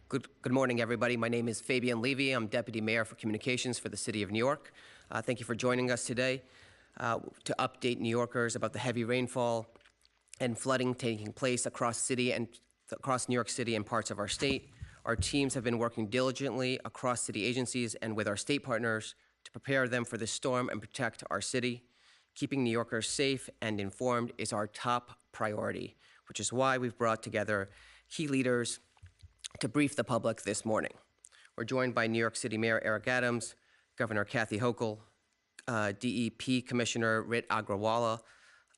Good morning, everybody. My name is Fabian Levy. I'm Deputy Mayor for Communications for the City of New York. Thank you for joining us today to update New Yorkers about the heavy rainfall and flooding taking place across New York City and parts of our state. Our teams have been working diligently across city agencies and with our state partners to prepare them for this storm and protect our city. Keeping New Yorkers safe and informed is our top priority, which is why we've brought together key leaders to brief the public this morning. We're joined by New York City Mayor Eric Adams, Governor Kathy Hochul, DEP Commissioner Rit Agrawala,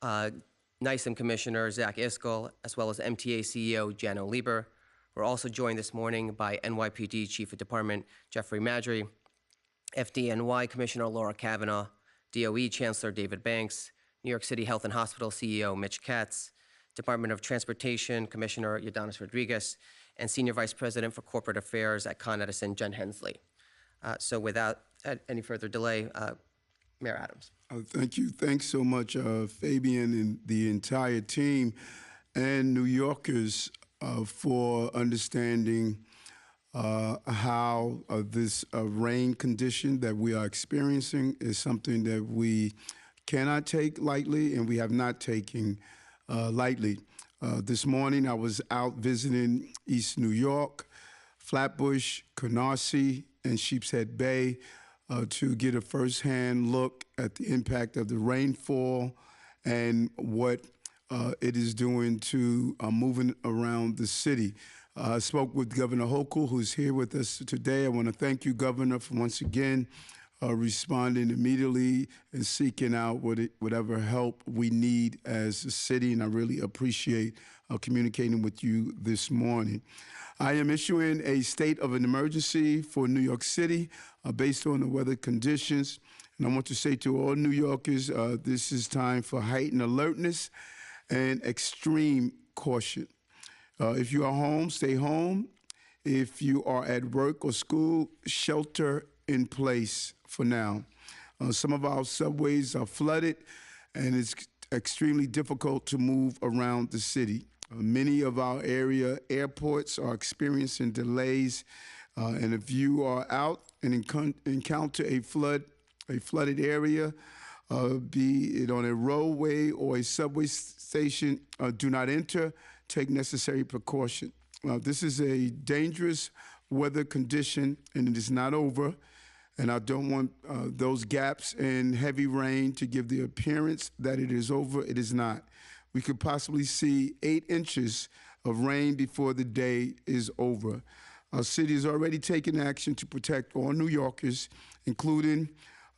NYSEM Commissioner Zach Iskell, as well as MTA CEO Jano Lieber. We're also joined this morning by NYPD Chief of Department Jeffrey Madry, FDNY Commissioner Laura Kavanaugh, DOE Chancellor David Banks, New York City Health and Hospital CEO Mitch Katz, Department of Transportation Commissioner Ydanis Rodriguez, and Senior Vice President for Corporate Affairs at Con Edison, Jen Hensley. So without any further delay, Mayor Adams. Thank you. Thanks so much, Fabian and the entire team and New Yorkers for understanding how this rain condition that we are experiencing is something that we cannot take lightly and we have not taken lightly. This morning I was out visiting East New York, Flatbush, Canarsie, and Sheepshead Bay to get a firsthand look at the impact of the rainfall and what it is doing to moving around the city. I spoke with Governor Hochul, who's here with us today. I want to thank you, Governor, for once again responding immediately and seeking out whatever help we need as a city, and I really appreciate communicating with you this morning. I am issuing a state of an emergency for New York City based on the weather conditions, and I want to say to all New Yorkers, this is time for heightened alertness and extreme caution. If you are home, stay home. If you are at work or school, shelter in place for now. Some of our subways are flooded, and it's extremely difficult to move around the city. Many of our area airports are experiencing delays, and if you are out and encounter a flooded area, be it on a roadway or a subway station, do not enter. Take necessary precaution. This is a dangerous weather condition, and it is not over. And I don't want those gaps in heavy rain to give the appearance that it is over. It is not. We could possibly see 8 inches of rain before the day is over. Our city has already taken action to protect all New Yorkers, including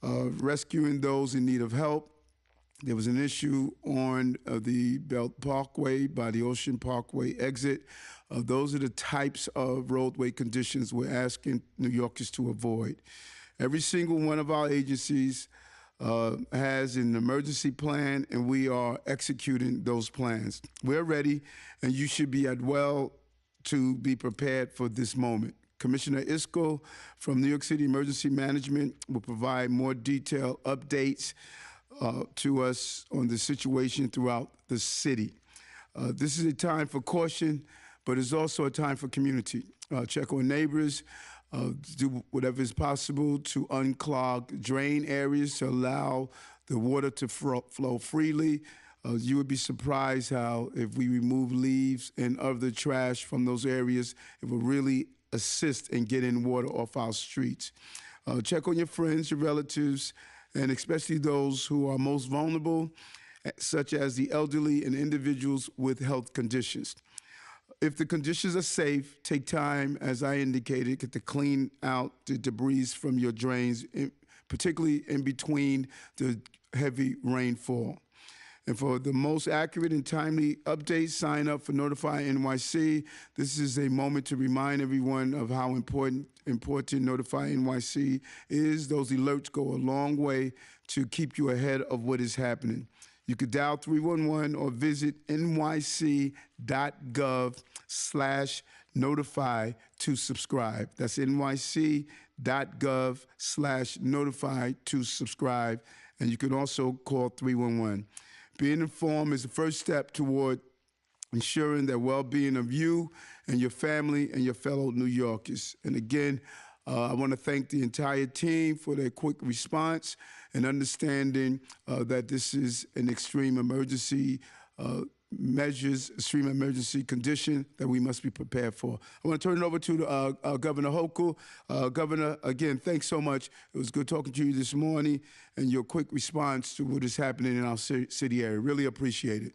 rescuing those in need of help. There was an issue on the Belt Parkway by the Ocean Parkway exit. Those are the types of roadway conditions we're asking New Yorkers to avoid. Every single one of our agencies has an emergency plan, and we are executing those plans. We're ready, and you should be to be prepared for this moment. Commissioner Iskell from New York City Emergency Management will provide more detailed updates to us on the situation throughout the city. This is a time for caution, but it's also a time for community. Check on neighbors, do whatever is possible to unclog drain areas to allow the water to flow freely. You would be surprised how if we remove leaves and other trash from those areas, it will really assist in getting water off our streets. Check on your friends, your relatives, and especially those who are most vulnerable, such as the elderly and individuals with health conditions. If the conditions are safe, take time, as I indicated, to clean out the debris from your drains, particularly in between the heavy rainfall. And for the most accurate and timely updates, sign up for Notify NYC. This is a moment to remind everyone of how important Notify NYC is. Those alerts go a long way to keep you ahead of what is happening. You could dial 311 or visit nyc.gov/notify to subscribe. That's nyc.gov/notify to subscribe. And you can also call 311. Being informed is the first step toward ensuring the well-being of you and your family and your fellow New Yorkers. And again, I want to thank the entire team for their quick response and understanding that this is an extreme emergency extreme emergency condition that we must be prepared for. I want to turn it over to Governor Hochul. Governor, again, thanks so much. It was good talking to you this morning and your quick response to what is happening in our city area. Really appreciate it.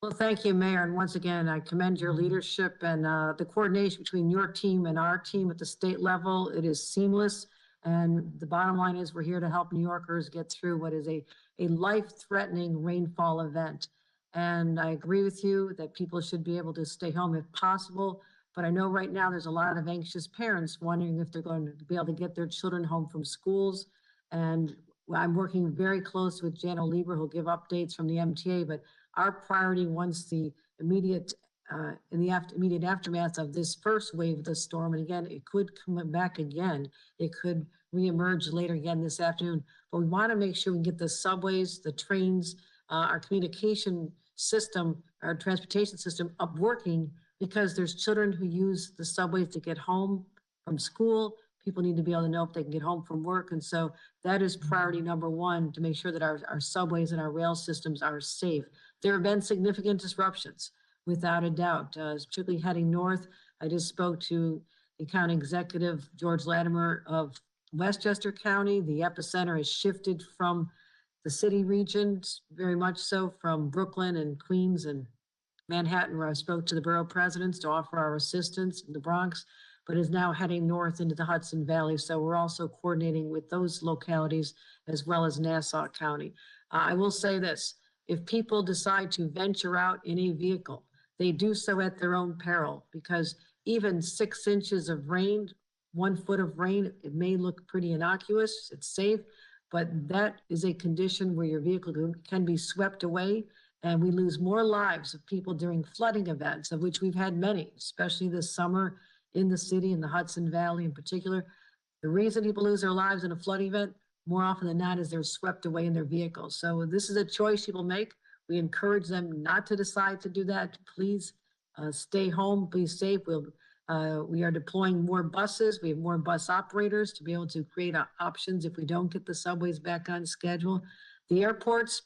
Well, thank you, Mayor. And once again, I commend your leadership and the coordination between your team and our team at the state level. It is seamless. And the bottom line is we're here to help New Yorkers get through what is a life-threatening rainfall event. And I agree with you that people should be able to stay home if possible. But I know right now there's a lot of anxious parents wondering if they're going to be able to get their children home from schools. And I'm working very close with Jan Lieber, who'll give updates from the MTA. But our priority, once the immediate immediate aftermath of this first wave of the storm, and again, it could come back again. It could reemerge later again this afternoon. But we want to make sure we can get the subways, the trains, our communication system, our transportation system up working, because there's children who use the subways to get home from school. People need to be able to know if they can get home from work. And so that is priority number one, to make sure that our subways and our rail systems are safe. There have been significant disruptions, without a doubt, particularly heading north. I just spoke to the county executive, George Latimer of Westchester County. The epicenter has shifted from the city regions, very much so, from Brooklyn and Queens and Manhattan, where I spoke to the borough presidents to offer our assistance in the Bronx, but is now heading north into the Hudson Valley. So we're also coordinating with those localities as well as Nassau County. I will say this: if people decide to venture out in a vehicle, they do so at their own peril, because even 6 inches of rain, 1 foot of rain, it may look pretty innocuous, it's safe, but that is a condition where your vehicle can be swept away, and we lose more lives of people during flooding events, of which we've had many, especially this summer in the city, in the Hudson Valley in particular. The reason people lose their lives in a flooding event, more often than not, is they're swept away in their vehicles. So this is a choice people make. We encourage them not to decide to do that. Please stay home, be safe. We are deploying more buses. We have more bus operators to be able to create options if we don't get the subways back on schedule. The airports,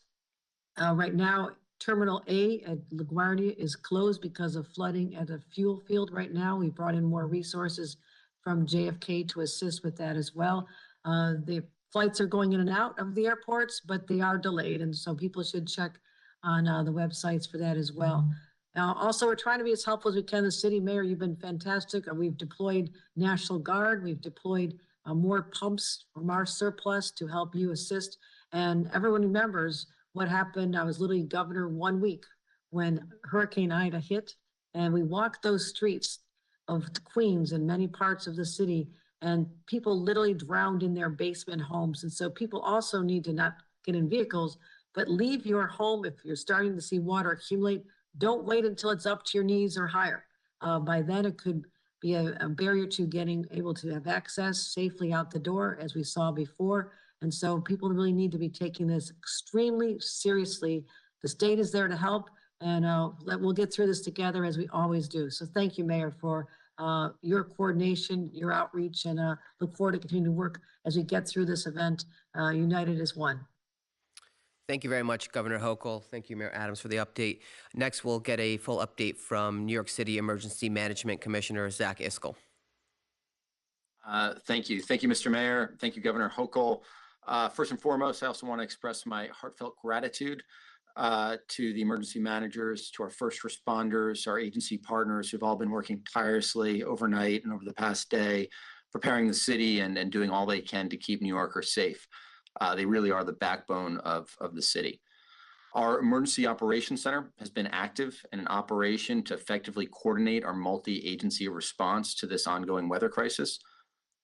right now, Terminal A at LaGuardia is closed because of flooding at a fuel field right now. We brought in more resources from JFK to assist with that as well. The flights are going in and out of the airports, but they are delayed, and so people should check on the websites for that as well. Also, we're trying to be as helpful as we can. The city mayor, you've been fantastic. We've deployed National Guard. We've deployed more pumps from our surplus to help you assist. And everyone remembers what happened. I was literally governor 1 week when Hurricane Ida hit, and we walked those streets of Queens and many parts of the city, and people literally drowned in their basement homes. And so people also need to not get in vehicles, but leave your home if you're starting to see water accumulate. Don't wait until it's up to your knees or higher. By then, it could be a barrier to getting able to have access safely out the door, as we saw before. And so people really need to be taking this extremely seriously. The state is there to help, and we'll get through this together, as we always do. So thank you, Mayor, for your coordination, your outreach, and look forward to continuing to work as we get through this event, united as one. Thank you very much, Governor Hochul. Thank you, Mayor Adams, for the update. Next, we'll get a full update from New York City Emergency Management Commissioner Zach Iscol. Thank you. Thank you, Mr. Mayor. Thank you, Governor Hochul. First and foremost, I also want to express my heartfelt gratitude to the emergency managers, to our first responders, our agency partners who've all been working tirelessly overnight and over the past day, preparing the city and doing all they can to keep New Yorkers safe. They really are the backbone of the city. Our Emergency Operations Center has been active in an operation to effectively coordinate our multi-agency response to this ongoing weather crisis.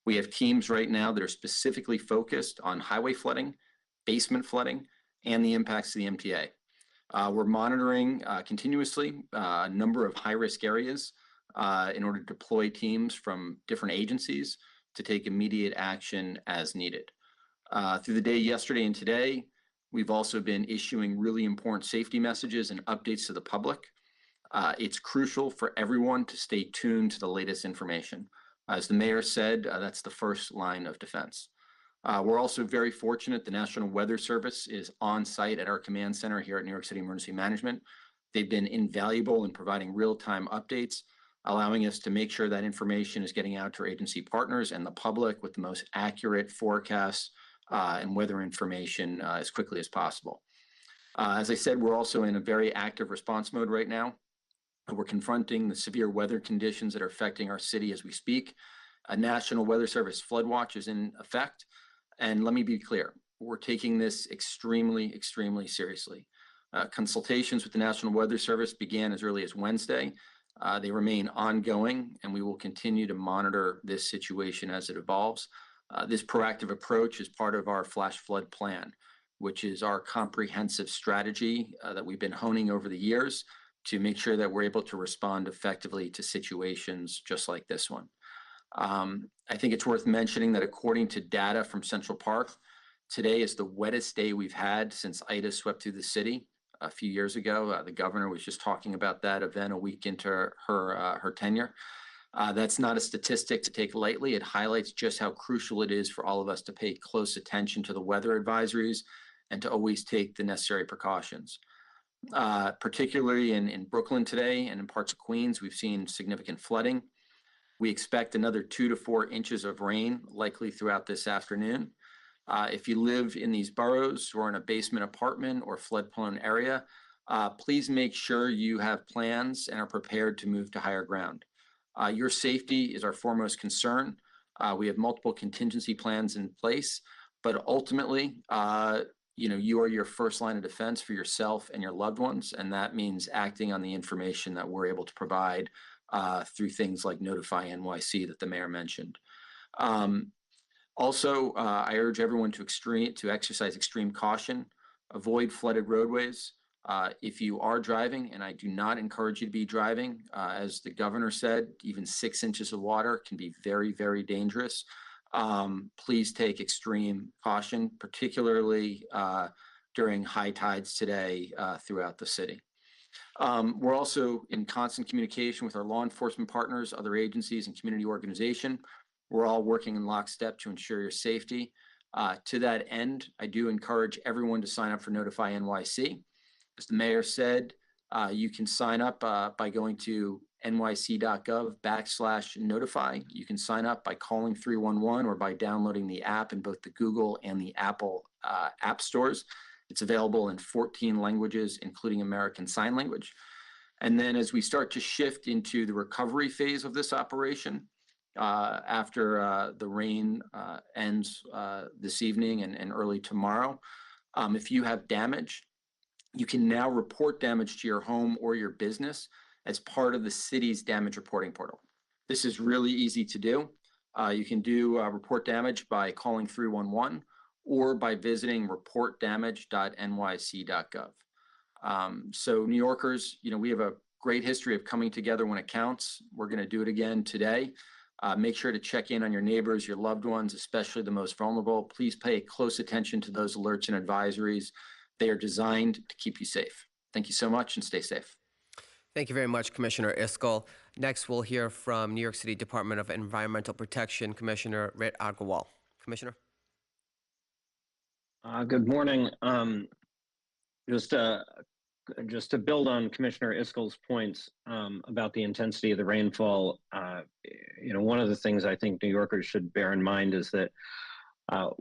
We have teams right now that are specifically focused on highway flooding, basement flooding, and the impacts to the MTA. We're monitoring continuously a number of high-risk areas in order to deploy teams from different agencies to take immediate action as needed. Through the day yesterday and today, We've also been issuing really important safety messages and updates to the public. It's crucial for everyone to stay tuned to the latest information. As the mayor said, that's the first line of defense. We're also very fortunate the National Weather Service is on site at our command center here at New York City Emergency Management. They've been invaluable in providing real-time updates, allowing us to make sure that information is getting out to our agency partners and the public with the most accurate forecasts and weather information as quickly as possible. As I said, we're also in a very active response mode right now. We're confronting the severe weather conditions that are affecting our city as we speak. A National Weather Service flood watch is in effect. And let me be clear, we're taking this extremely, extremely seriously. Consultations with the National Weather Service began as early as Wednesday. They remain ongoing, and we will continue to monitor this situation as it evolves. This proactive approach is part of our flash flood plan, which is our comprehensive strategy that we've been honing over the years to make sure that we're able to respond effectively to situations just like this one. I think it's worth mentioning that according to data from Central Park, today is the wettest day we've had since Ida swept through the city a few years ago. The governor was just talking about that event a week into her tenure. That's not a statistic to take lightly. It highlights just how crucial it is for all of us to pay close attention to the weather advisories and to always take the necessary precautions. Particularly in Brooklyn today and in parts of Queens, we've seen significant flooding. We expect another 2 to 4 inches of rain likely throughout this afternoon. If you live in these boroughs or in a basement apartment or flood-prone area, please make sure you have plans and are prepared to move to higher ground. Your safety is our foremost concern. We have multiple contingency plans in place, but ultimately, you are your first line of defense for yourself and your loved ones, and that means acting on the information that we're able to provide through things like Notify NYC that the mayor mentioned. Also, I urge everyone to exercise extreme caution, avoid flooded roadways. If you are driving, and I do not encourage you to be driving, as the governor said, even 6 inches of water can be very, very dangerous. Please take extreme caution, particularly during high tides today throughout the city. We're also in constant communication with our law enforcement partners, other agencies, and community organizations. We're all working in lockstep to ensure your safety. To that end, I do encourage everyone to sign up for Notify NYC. As the mayor said, you can sign up by going to nyc.gov/notify. You can sign up by calling 311 or by downloading the app in both the Google and the Apple app stores. It's available in 14 languages, including American Sign Language. And then as we start to shift into the recovery phase of this operation, after the rain ends this evening and early tomorrow, if you have damage, you can now report damage to your home or your business as part of the city's damage reporting portal. This is really easy to do. You can do report damage by calling 311 or by visiting reportdamage.nyc.gov. So New Yorkers, we have a great history of coming together when it counts. We're going to do it again today. Make sure to check in on your neighbors, your loved ones, especially the most vulnerable. Please pay close attention to those alerts and advisories. They are designed to keep you safe. Thank you so much and stay safe. Thank you very much, Commissioner Iskall. Next, we'll hear from New York City Department of Environmental Protection, Commissioner Rit Agrawal. Commissioner. Good morning. Just to build on Commissioner Iskall's points about the intensity of the rainfall, one of the things I think New Yorkers should bear in mind is that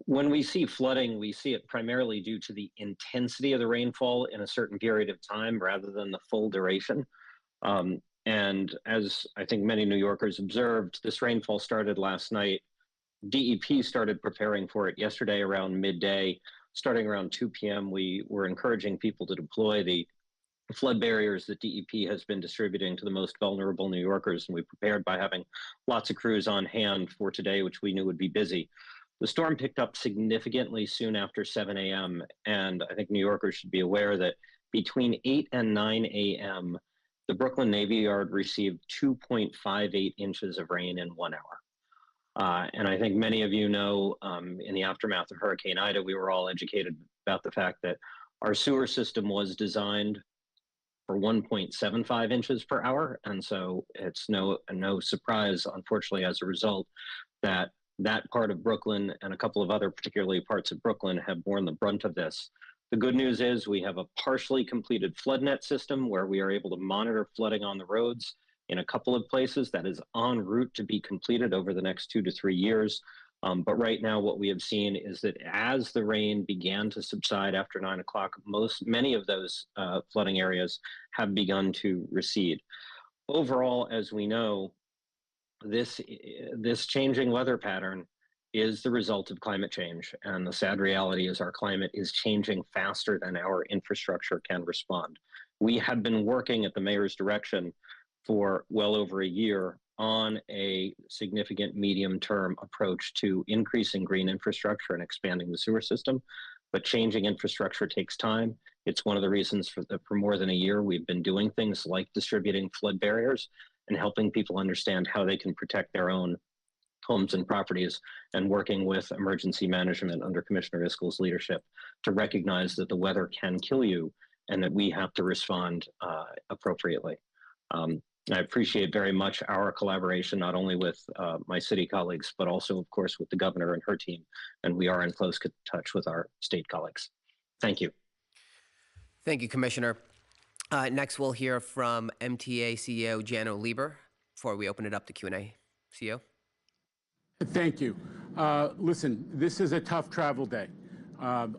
when we see flooding, we see it primarily due to the intensity of the rainfall in a certain period of time rather than the full duration. And as I think many New Yorkers observed, this rainfall started last night. DEP started preparing for it yesterday around midday. Starting around 2 p.m., we were encouraging people to deploy the flood barriers that DEP has been distributing to the most vulnerable New Yorkers. And we prepared by having lots of crews on hand for today, which we knew would be busy. The storm picked up significantly soon after 7 a.m. And I think New Yorkers should be aware that between 8 and 9 a.m., the Brooklyn Navy Yard received 2.58 inches of rain in 1 hour. And I think many of you know, in the aftermath of Hurricane Ida, we were all educated about the fact that our sewer system was designed for 1.75 inches per hour. And so it's no surprise, unfortunately, as a result, that that part of Brooklyn and a couple of other particularly parts of Brooklyn have borne the brunt of this. The good news is we have a partially completed flood net system where we are able to monitor flooding on the roads in a couple of places that is en route to be completed over the next 2 to 3 years. But right now, what we have seen is that as the rain began to subside after 9 o'clock, many of those flooding areas have begun to recede. Overall, as we know, this changing weather pattern is the result of climate change. And the sad reality is our climate is changing faster than our infrastructure can respond. We have been working at the mayor's direction for well over a year on a significant medium-term approach to increasing green infrastructure and expanding the sewer system. But changing infrastructure takes time. It's one of the reasons for more than a year we've been doing things like distributing flood barriers and helping people understand how they can protect their own homes and properties, and working with emergency management under Commissioner Iskel's leadership to recognize that the weather can kill you and that we have to respond appropriately. I appreciate very much our collaboration, not only with my city colleagues, but also, of course, with the governor and her team. And we are in close touch with our state colleagues. Thank you. Thank you, Commissioner. Next, we'll hear from MTA CEO Jano Lieber before we open it up to Q&A. CEO? Thank you. Listen, this is a tough travel day.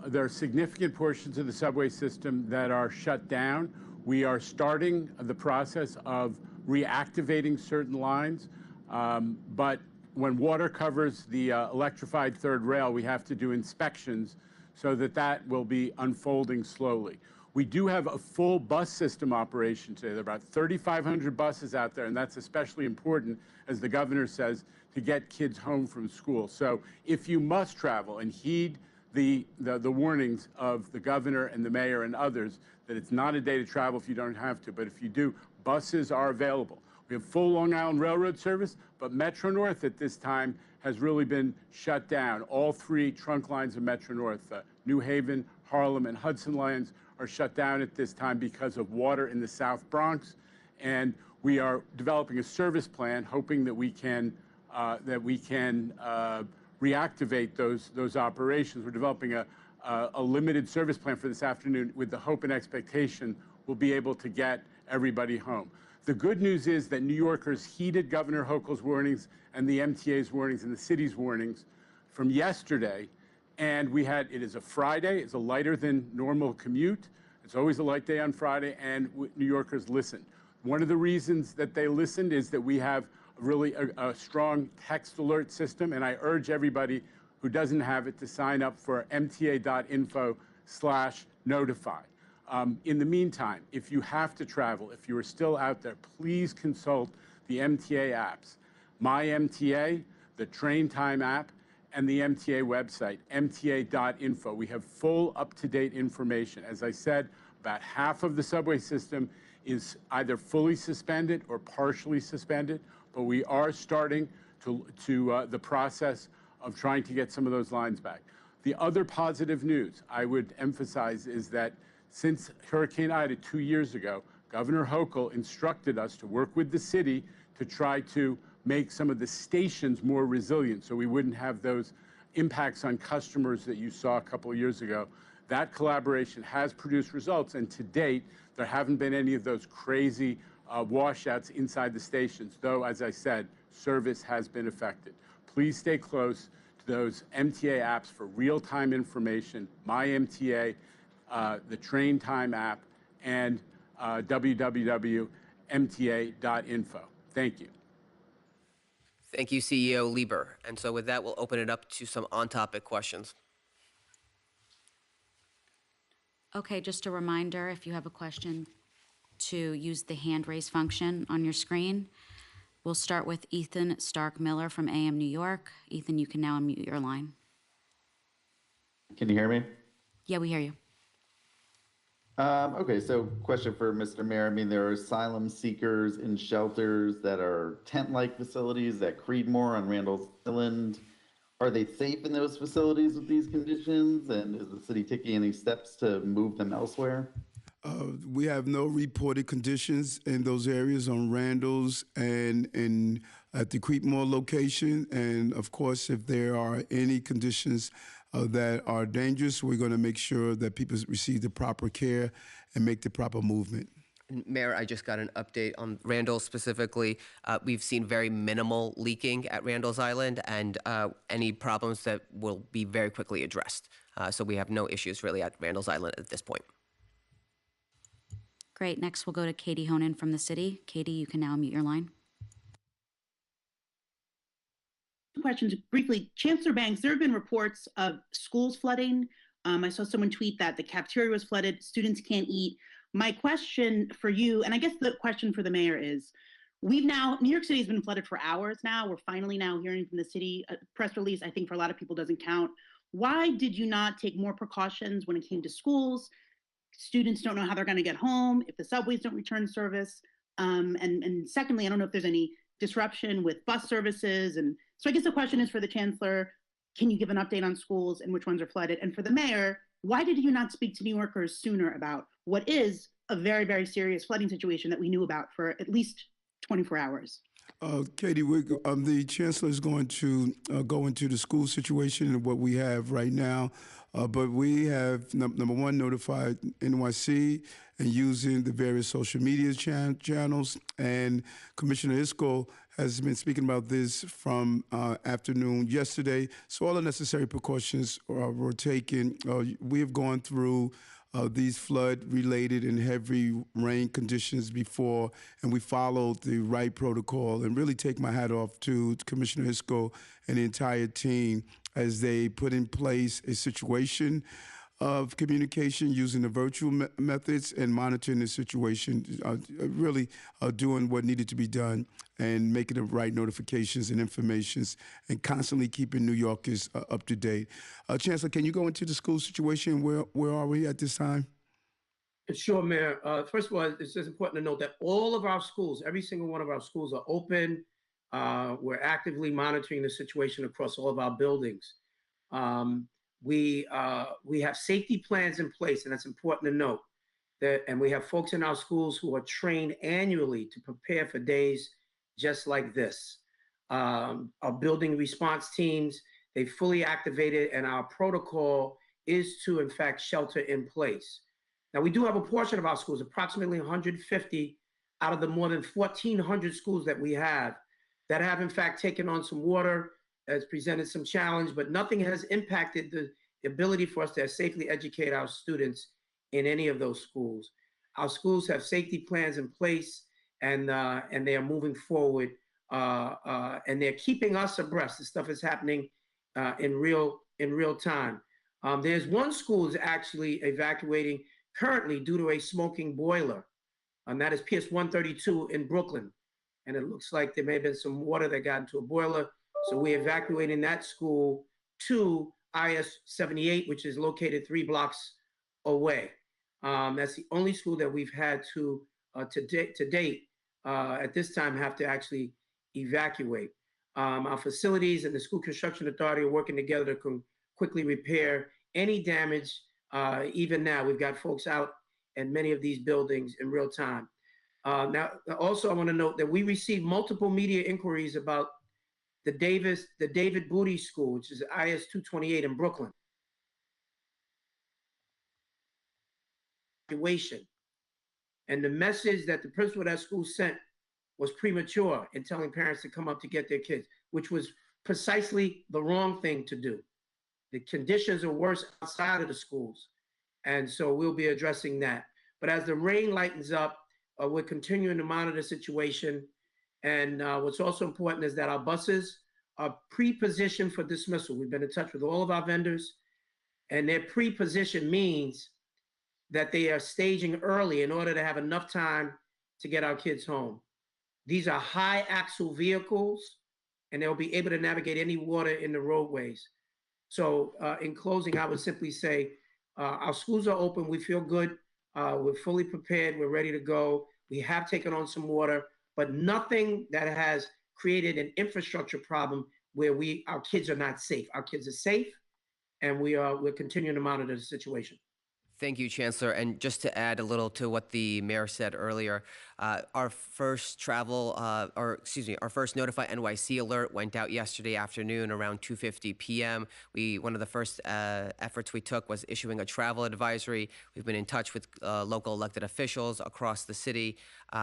There are significant portions of the subway system that are shut down. We are starting the process of reactivating certain lines, but when water covers the electrified third rail, we have to do inspections so that that will be unfolding slowly. We do have a full bus system operation today. There are about 3,500 buses out there, and that's especially important, as the governor says, to get kids home from school. So if you must travel, and heed the warnings of the governor and the mayor and others, that it's not a day to travel if you don't have to, but if you do, buses are available. We have full Long Island Railroad service, but Metro North at this time has really been shut down. All 3 trunk lines of Metro North, New Haven, Harlem, and Hudson lines are shut down at this time because of water in the South Bronx. And we are developing a service plan, hoping that we can reactivate those operations. We're developing a limited service plan for this afternoon with the hope and expectation we'll be able to get everybody home. The good news is that New Yorkers heeded Governor Hochul's warnings and the MTA's warnings and the city's warnings from yesterday. And it is a Friday, it's a lighter than normal commute. It's always a light day on Friday, and New Yorkers listened. One of the reasons that they listened is that we have really a strong text alert system, and I urge everybody who doesn't have it to sign up for mta.info/notify. In the meantime, if you have to travel, if you are still out there, please consult the MTA apps. My MTA, the Train Time app, and the MTA website, mta.info. We have full up-to-date information. As I said, about half of the subway system is either fully suspended or partially suspended, but we are starting the process of trying to get some of those lines back. The other positive news I would emphasize is that since Hurricane Ida 2 years ago, Governor Hochul instructed us to work with the city to try to make some of the stations more resilient so we wouldn't have those impacts on customers that you saw a couple of years ago. That collaboration has produced results, and to date, there haven't been any of those crazy washouts inside the stations, though, as I said, service has been affected. Please stay close to those MTA apps for real-time information, My MTA, the Train Time app, and www.mta.info. Thank you. Thank you, CEO Lieber. And so with that, we'll open it up to some on-topic questions. Okay, just a reminder, if you have a question, to use the hand raise function on your screen. We'll start with Ethan Stark Miller from AM New York. Ethan, you can now unmute your line. Can you hear me? Yeah, we hear you. Okay, so question for Mr. Mayor. I mean, there are asylum seekers in shelters that are tent-like facilities at Creedmoor on Randall's Island. Are they safe in those facilities with these conditions? And is the city taking any steps to move them elsewhere? We have no reported conditions in those areas on Randall's and at the Creekmore location. And of course, if there are any conditions that are dangerous, we're going to make sure that people receive the proper care and make the proper movement. And Mayor, I just got an update on Randall specifically. We've seen very minimal leaking at Randall's Island, and any problems that will be very quickly addressed. So we have no issues really at Randall's Island at this point. Great. Next, we'll go to Katie Honan from the city. Katie, you can now mute your line. Questions briefly. Chancellor Banks, there have been reports of schools flooding. I saw someone tweet that the cafeteria was flooded, students can't eat. My question for you, and I guess the question for the mayor is, New York City has been flooded for hours now. We're finally now hearing from the city. A press release, I think for a lot of people doesn't count. Why did you not take more precautions when it came to schools? Students don't know how they're going to get home if the subways don't return service. And secondly, I don't know if there's any disruption with bus services. And so I guess the question is for the chancellor, can you give an update on schools and which ones are flooded? And for the mayor, why did you not speak to New Yorkers sooner about what is a very, very serious flooding situation that we knew about for at least 24 hours? Katie, the chancellor is going to go into the school situation and what we have right now. But we have, number one, notified NYC and using the various social media channels. And Commissioner Iscol has been speaking about this from afternoon yesterday. So all the necessary precautions were taken. We have gone through these flood-related and heavy rain conditions before, and we followed the right protocol. And really take my hat off to Commissioner Isco and the entire team as they put in place a situation of communication using the virtual methods and monitoring the situation, really doing what needed to be done and making the right notifications and informations and constantly keeping New Yorkers up to date. Chancellor, can you go into the school situation? Where are we at this time? Sure, Mayor. First of all, it's just important to note that all of our schools, every single one of our schools are open. We're actively monitoring the situation across all of our buildings. We have safety plans in place, and that's important to note. And we have folks in our schools who are trained annually to prepare for days just like this. Our building response teams, they fully activated, and our protocol is to, in fact, shelter in place. Now, we do have a portion of our schools, approximately 150 out of the more than 1,400 schools that we have, that have, in fact, taken on some water, has presented some challenge, but nothing has impacted the ability for us to safely educate our students in any of those schools. Our schools have safety plans in place, and they are moving forward, and they're keeping us abreast. This stuff is happening in real time. There's one school is actually evacuating currently due to a smoking boiler, and that is PS 132 in Brooklyn. And it looks like there may have been some water that got into a boiler. So we're evacuating that school to IS 78, which is located 3 blocks away. That's the only school that we've had to date at this time have to actually evacuate. Our facilities and the School Construction Authority are working together to quickly repair any damage. Even now, we've got folks out in many of these buildings in real time. Now, also, I want to note that we received multiple media inquiries about the David Booty School, which is IS 228 in Brooklyn. And the message that the principal of that school sent was premature in telling parents to come up to get their kids, which was precisely the wrong thing to do. The conditions are worse outside of the schools. And so we'll be addressing that. But as the rain lightens up, we're continuing to monitor the situation. And what's also important is that our buses are pre-positioned for dismissal. We've been in touch with all of our vendors, and their pre-position means that they are staging early in order to have enough time to get our kids home. These are high axle vehicles, and they'll be able to navigate any water in the roadways. So in closing, I would simply say our schools are open. We feel good. We're fully prepared. We're ready to go. We have taken on some water, but nothing that has created an infrastructure problem where our kids are not safe. Our kids are safe, and we're continuing to monitor the situation. Thank you, Chancellor. And just to add a little to what the mayor said earlier, our first our first Notify NYC alert went out yesterday afternoon around 2:50 p.m. One of the first efforts we took was issuing a travel advisory. We've been in touch with local elected officials across the city.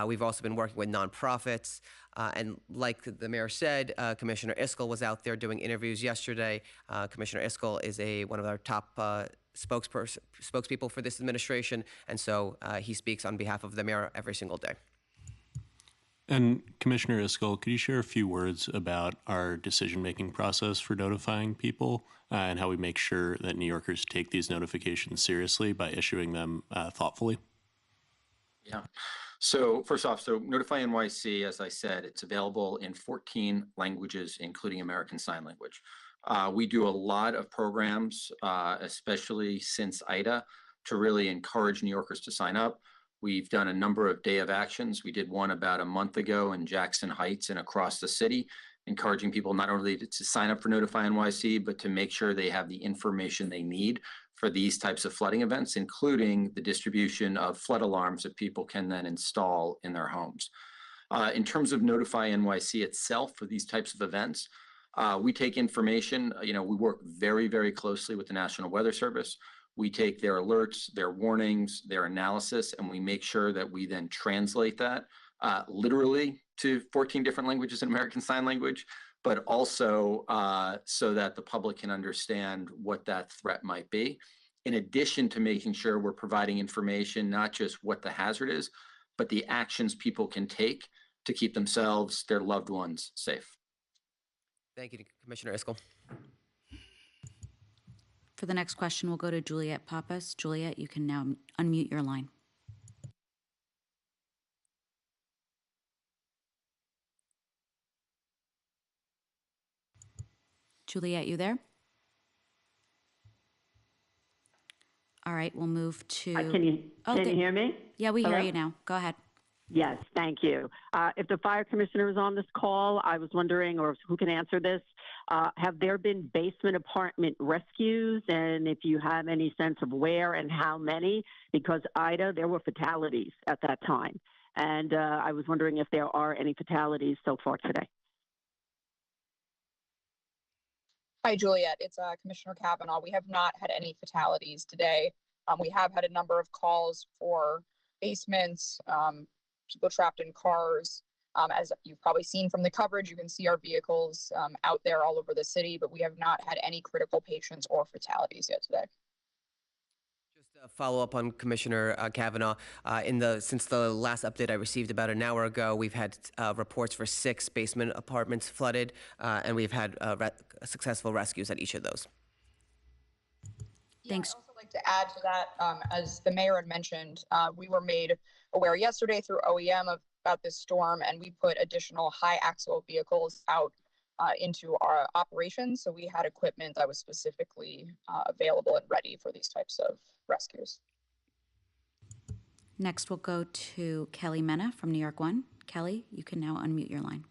We've also been working with nonprofits. And like the mayor said, Commissioner Iskell was out there doing interviews yesterday. Commissioner Iskell is one of our top spokespeople for this administration, and so he speaks on behalf of the mayor every single day. And Commissioner Iskell, could you share a few words about our decision-making process for notifying people and how we make sure that New Yorkers take these notifications seriously by issuing them thoughtfully? Yeah. So first off, Notify NYC, as I said, it's available in 14 languages, including American Sign Language. We do a lot of programs, especially since Ida, to really encourage New Yorkers to sign up. We've done a number of day of actions. We did one about a month ago in Jackson Heights and across the city, encouraging people not only to sign up for Notify NYC, but to make sure they have the information they need for these types of flooding events, including the distribution of flood alarms that people can then install in their homes. In terms of Notify NYC itself for these types of events, we take information, we work very, very closely with the National Weather Service. We take their alerts, their warnings, their analysis, and we make sure that we then translate that literally to 14 different languages in American Sign Language, but also so that the public can understand what that threat might be. In addition to making sure we're providing information, not just what the hazard is, but the actions people can take to keep themselves, their loved ones safe. Thank you, Commissioner Iskell. For the next question, we'll go to Juliet Pappas. Juliet, you can now unmute your line. Juliet, you there? All right, we'll move to... Can you hear me? Yeah, we hear Hello? you now. Go ahead. Yes, thank you. If the fire commissioner is on this call, I was wondering, or who can answer this, have there been basement apartment rescues? And if you have any sense of where and how many? Because Ida, there were fatalities at that time. And I was wondering if there are any fatalities so far today. Hi, Juliet. It's Commissioner Kavanaugh. We have not had any fatalities today. We have had a number of calls for basements, people trapped in cars. As you've probably seen from the coverage, you can see our vehicles out there all over the city, but we have not had any critical patients or fatalities yet today. Just a follow up on Commissioner Kavanaugh. Since the last update I received about an hour ago, we've had reports for 6 basement apartments flooded, and we've had successful rescues at each of those. Thanks. I'd also like to add to that, as the mayor had mentioned, we were made aware yesterday through OEM about this storm, and we put additional high axle vehicles out into our operations. So we had equipment that was specifically available and ready for these types of rescues. Next, we'll go to Kelly Mena from New York One. Kelly, you can now unmute your line.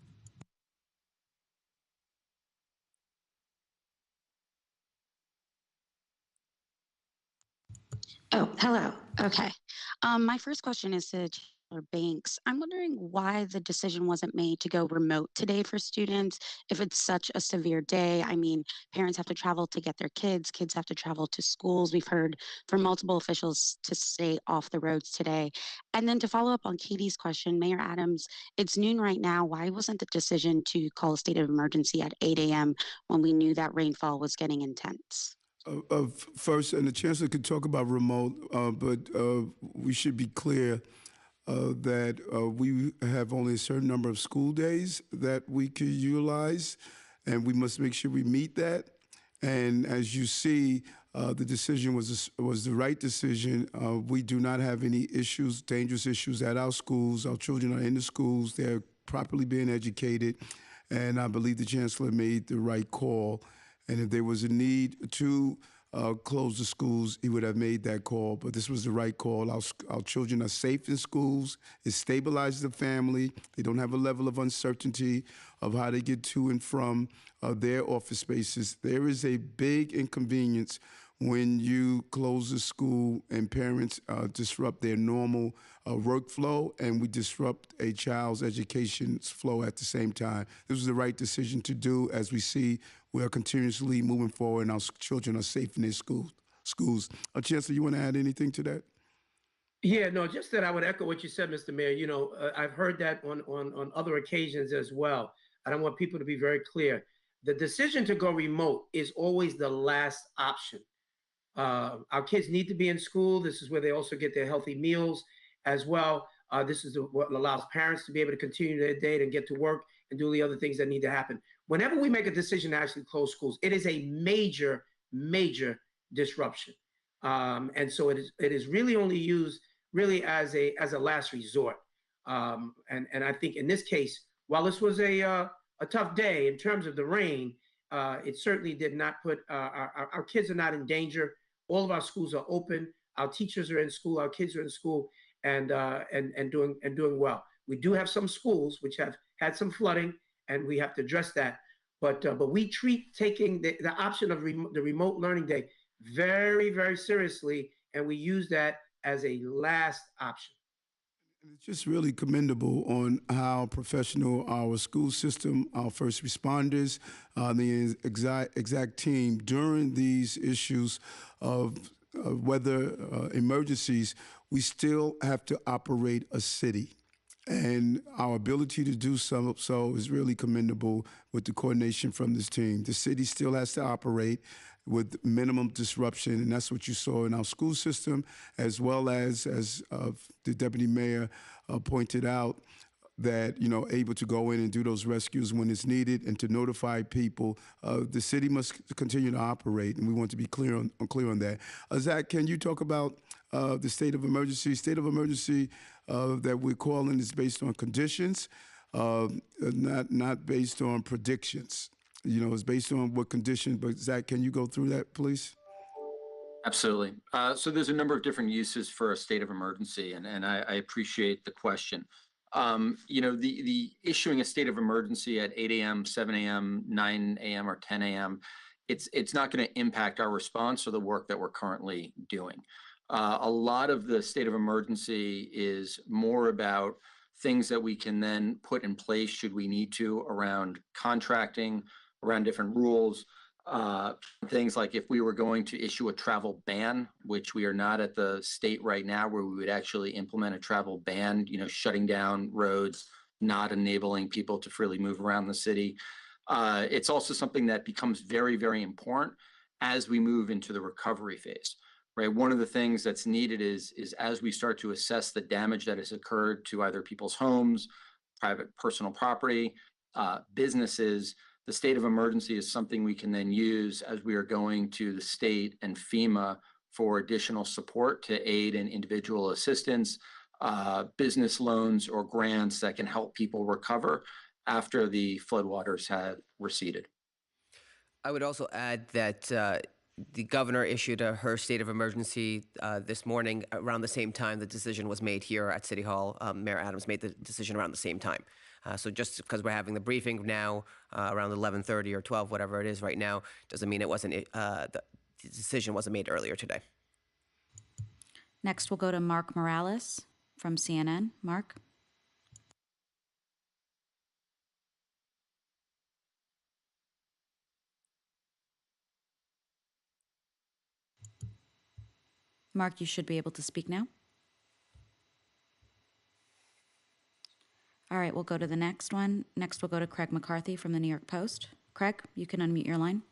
Oh, hello. Okay. My first question is to Chancellor Banks. I'm wondering why the decision wasn't made to go remote today for students if it's such a severe day. I mean, parents have to travel to get their kids have to travel to schools. We've heard from multiple officials to stay off the roads today. And then to follow up on Katie's question, Mayor Adams, it's noon right now. Why wasn't the decision to call a state of emergency at 8 a.m. when we knew that rainfall was getting intense? First, and the chancellor could talk about remote, but we should be clear that we have only a certain number of school days that we could utilize, and we must make sure we meet that. And as you see, the decision was the right decision. We do not have any issues, dangerous issues at our schools. Our children are in the schools. They're properly being educated, and I believe the chancellor made the right call. And if there was a need to close the schools, he would have made that call. But this was the right call. Our children are safe in schools. It stabilizes the family. They don't have a level of uncertainty of how they get to and from their office spaces. There is a big inconvenience when you close the school and parents disrupt their normal workflow, and we disrupt a child's education flow at the same time. This was the right decision to do. As we see, we are continuously moving forward and our children are safe in their schools. Chancellor, you want to add anything to that? Yeah, no, just that I would echo what you said, Mr. Mayor. You know, I've heard that on other occasions as well. And I want people to be very clear. The decision to go remote is always the last option. Our kids need to be in school. This is where they also get their healthy meals as well. This is what allows parents to be able to continue their day and get to work and do the other things that need to happen. Whenever we make a decision to actually close schools, it is a major, major disruption. And so it is really only used really as a last resort. And I think in this case, while this was a tough day in terms of the rain, it certainly did not put our kids are not in danger. All of our schools are open. Our teachers are in school. Our kids are in school and doing well. We do have some schools which have had some flooding, and we have to address that. But we treat taking the option of the remote learning day very, very seriously, and we use that as a last option. It's just really commendable on how professional our school system, our first responders, the exact team during these issues of weather emergencies, we still have to operate a city. And our ability to do so is really commendable with the coordination from this team. The city still has to operate with minimum disruption, and that's what you saw in our school system, as well as the deputy mayor pointed out, that able to go in and do those rescues when it's needed and to notify people. The city must continue to operate, and we want to be clear on that. Zach, can you talk about the state of emergency? State of emergency that we're calling is based on conditions, not based on predictions. It's based on what condition. But Zach, can you go through that, please? Absolutely. So there's a number of different uses for a state of emergency, and I appreciate the question. The issuing a state of emergency at 8 a.m., 7 a.m., 9 a.m., or 10 a.m., it's not going to impact our response or the work that we're currently doing. A lot of the state of emergency is more about things that we can then put in place should we need to around contracting, around different rules, things like if we were going to issue a travel ban, which we are not at the state right now where we would actually implement a travel ban, shutting down roads, not enabling people to freely move around the city. It's also something that becomes very, very important as we move into the recovery phase. Right. One of the things that's needed is as we start to assess the damage that has occurred to either people's homes, private personal property, businesses, the state of emergency is something we can then use as we are going to the state and FEMA for additional support to aid in individual assistance, business loans or grants that can help people recover after the floodwaters have receded. I would also add that the governor issued her state of emergency this morning around the same time the decision was made here at City Hall. Mayor Adams made the decision around the same time. So just because we're having the briefing now around 11:30 or 12, whatever it is right now, doesn't mean it wasn't the decision wasn't made earlier today. Next, we'll go to Mark Morales from CNN. Mark. Mark, you should be able to speak now. All right, we'll go to the next one. Next, we'll go to Craig McCarthy from the New York Post. Craig, you can unmute your line.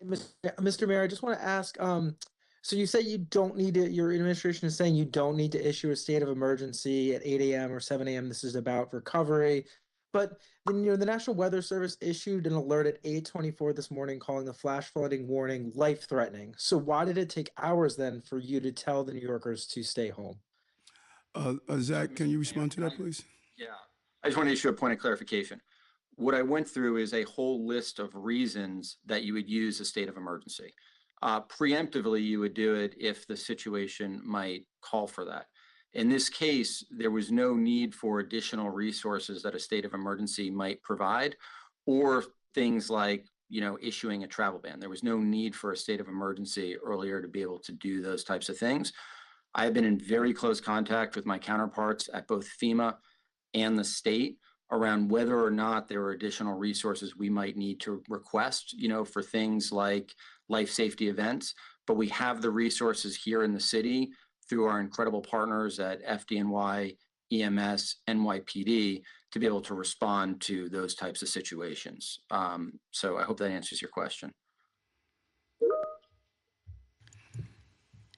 Mr. Mayor, I just want to ask, so you say you don't need to, your administration is saying you don't need to issue a state of emergency at 8 a.m. or 7 a.m. This is about recovery. But then, the National Weather Service issued an alert at 8:24 this morning calling the flash flooding warning life-threatening. So why did it take hours then for you to tell the New Yorkers to stay home? Zach, can you respond to that, please? Yeah. I just want to issue a point of clarification. what I went through is a whole list of reasons that you would use a state of emergency. Preemptively, you would do it if the situation might call for that. In this case, there was no need for additional resources that a state of emergency might provide, or things like, issuing a travel ban. There was no need for a state of emergency earlier to be able to do those types of things. I have been in very close contact with my counterparts at both FEMA and the state around whether or not there are additional resources we might need to request, for things like life safety events. But we have the resources here in the city through our incredible partners at FDNY, EMS, NYPD to be able to respond to those types of situations. So I hope that answers your question.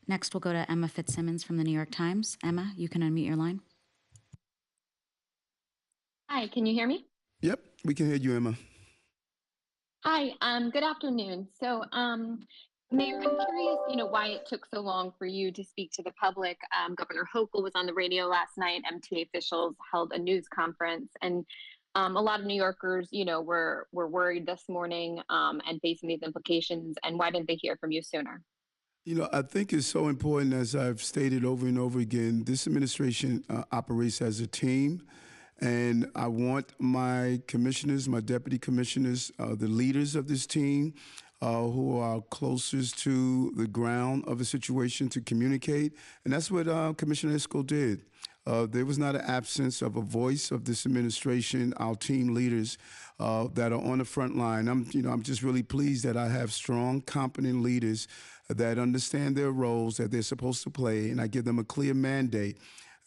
Next, we'll go to Emma Fitzsimmons from the New York Times. Emma, you can unmute your line. Hi, can you hear me? Yep, we can hear you, Emma. Hi, good afternoon. So, Mayor, I'm curious, why it took so long for you to speak to the public. Governor Hochul was on the radio last night. MTA officials held a news conference, and a lot of New Yorkers, were worried this morning and facing these implications. And why didn't they hear from you sooner? I think it's so important, as I've stated over and over again, this administration operates as a team. And I want my commissioners, my deputy commissioners, the leaders of this team who are closest to the ground of a situation to communicate. And that's what Commissioner Iscol did. There was not an absence of a voice of this administration, our team leaders that are on the front line. I'm just really pleased that I have strong, competent leaders that understand their roles that they're supposed to play, and I give them a clear mandate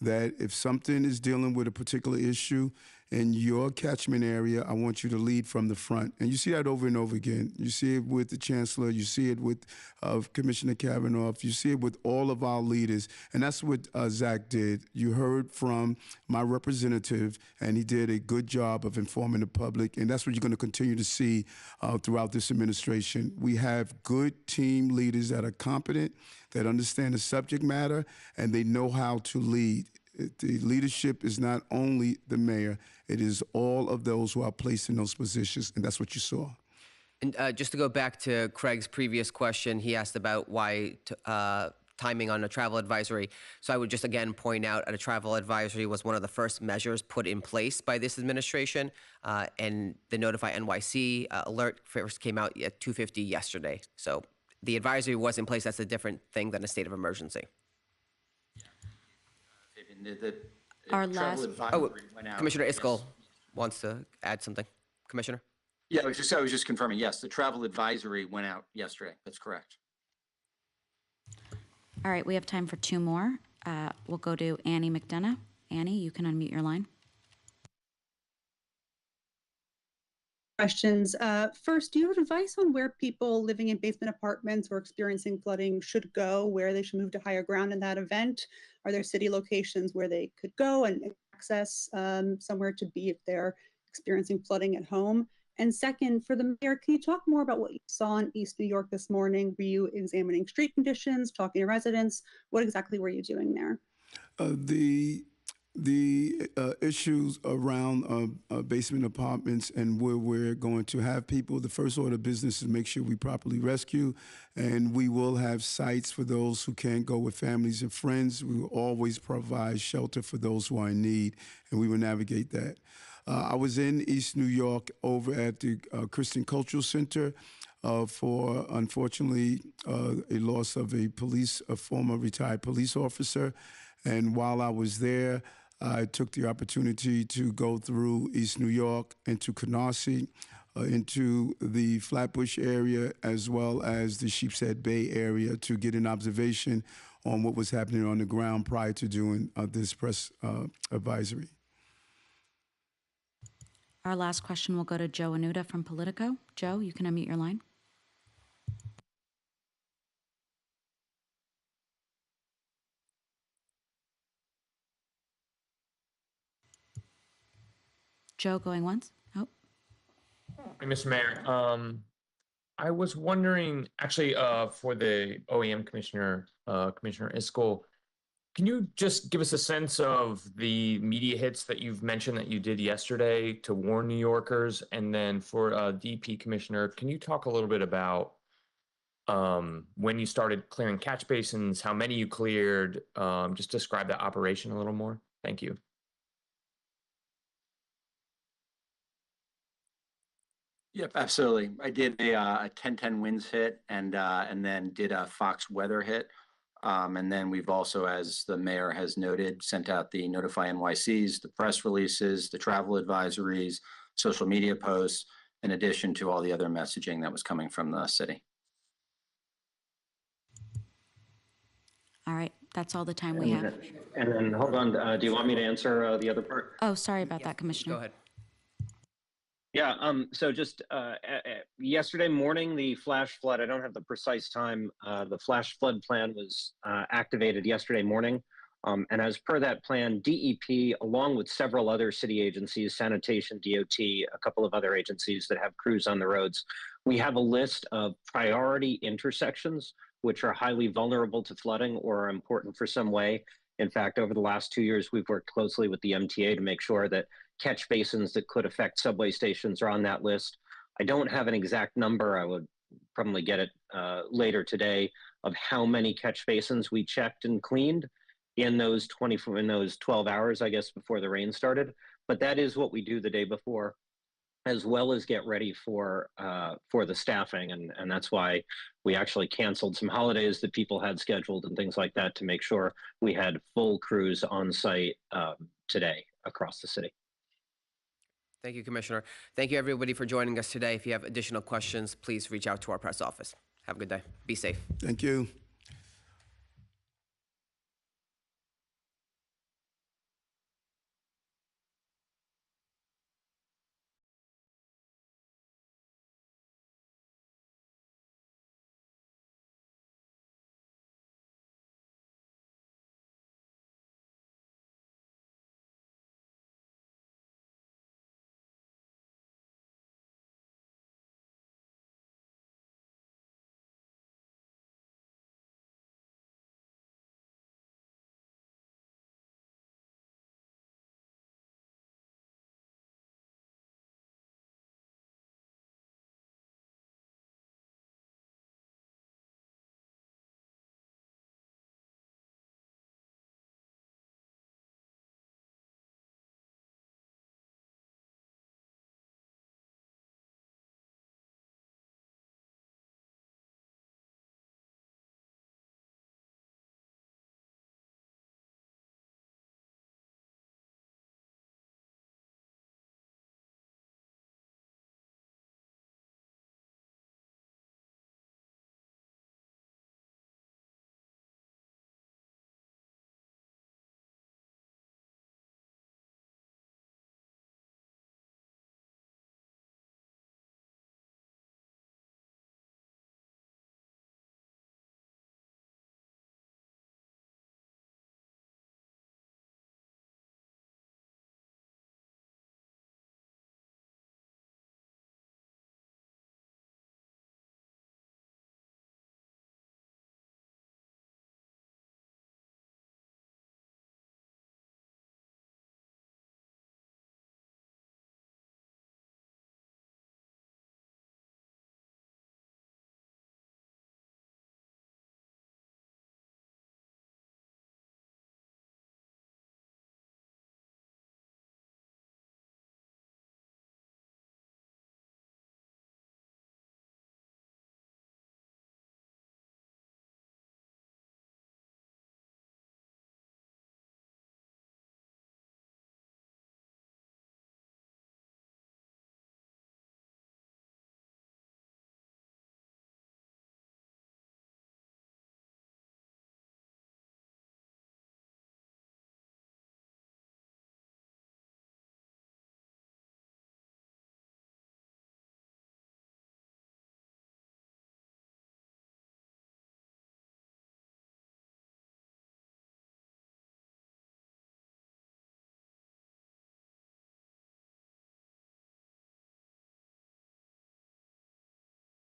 that if something is dealing with a particular issue in your catchment area, I want you to lead from the front. And you see that over and over again. You see it with the Chancellor. You see it with Commissioner Kavanaugh. You see it with all of our leaders. And that's what Zach did. You heard from my representative, and he did a good job of informing the public. And that's what you're going to continue to see throughout this administration. We have good team leaders that are competent, that understand the subject matter, and they know how to lead. The leadership is not only the mayor, it is all of those who are placed in those positions, and that's what you saw. And just to go back to Craig's previous question, he asked about why timing on a travel advisory. So I would just again point out a travel advisory was one of the first measures put in place by this administration, and the Notify NYC alert first came out at 2:50 yesterday. So the advisory was in place. That's a different thing than a state of emergency. Our last. Commissioner Iscol wants to add something. Commissioner? Yeah, I was just confirming. Yes, the travel advisory went out yesterday. That's correct. All right, we have time for two more. We'll go to Annie McDonough. Annie, you can unmute your line. Questions. First, do you have advice on where people living in basement apartments or experiencing flooding should go, where they should move to higher ground in that event? Are there city locations where they could go and access somewhere to be if they're experiencing flooding at home? And second, for the mayor, can you talk more about what you saw in East New York this morning? Were you examining street conditions, talking to residents? What exactly were you doing there? The issues around basement apartments and where we're going to have people, the first order of business is make sure we properly rescue, and we will have sites for those who can't go with families and friends. We will always provide shelter for those who are in need, and we will navigate that. I was in East New York over at the Christian Cultural Center for, unfortunately, a loss of a former retired police officer. And while I was there, I took the opportunity to go through East New York, into Canarsie, into the Flatbush area, as well as the Sheepshead Bay area to get an observation on what was happening on the ground prior to doing this press advisory. Our last question will go to Joe Anuda from Politico. Joe, you can unmute your line. Joe, going once? Oh. Hey, Mr. Mayor. I was wondering, actually, for the OEM commissioner, Commissioner Iscol, Can you just give us a sense of the media hits that you've mentioned that you did yesterday to warn New Yorkers? And then for DP Commissioner, can you talk a little bit about when you started clearing catch basins, how many you cleared? Just describe that operation a little more. Thank you. Yep, absolutely. I did a 10-10 winds hit and then did a Fox weather hit. And then we've also, as the mayor has noted, sent out the Notify NYCs, the press releases, the travel advisories, social media posts, in addition to all the other messaging that was coming from the city. All right, that's all the time we have. And then, hold on, do you want me to answer the other part? Oh, sorry about that, Commissioner. Go ahead. Yeah, so just yesterday morning, the flash flood, I don't have the precise time, the flash flood plan was activated yesterday morning. And as per that plan, DEP, along with several other city agencies, sanitation, DOT, a couple of other agencies that have crews on the roads, we have a list of priority intersections, which are highly vulnerable to flooding or are important for some way. In fact, over the last 2 years, we've worked closely with the MTA to make sure that catch basins that could affect subway stations are on that list. I don't have an exact number. I would probably get it later today of how many catch basins we checked and cleaned in those 12 hours, I guess, before the rain started. But that is what we do the day before, as well as get ready for the staffing, and that's why we actually canceled some holidays that people had scheduled and things like that to make sure we had full crews on site today across the city. Thank you, Commissioner. Thank you, everybody, for joining us today. If you have additional questions, please reach out to our press office. Have a good day. Be safe. Thank you.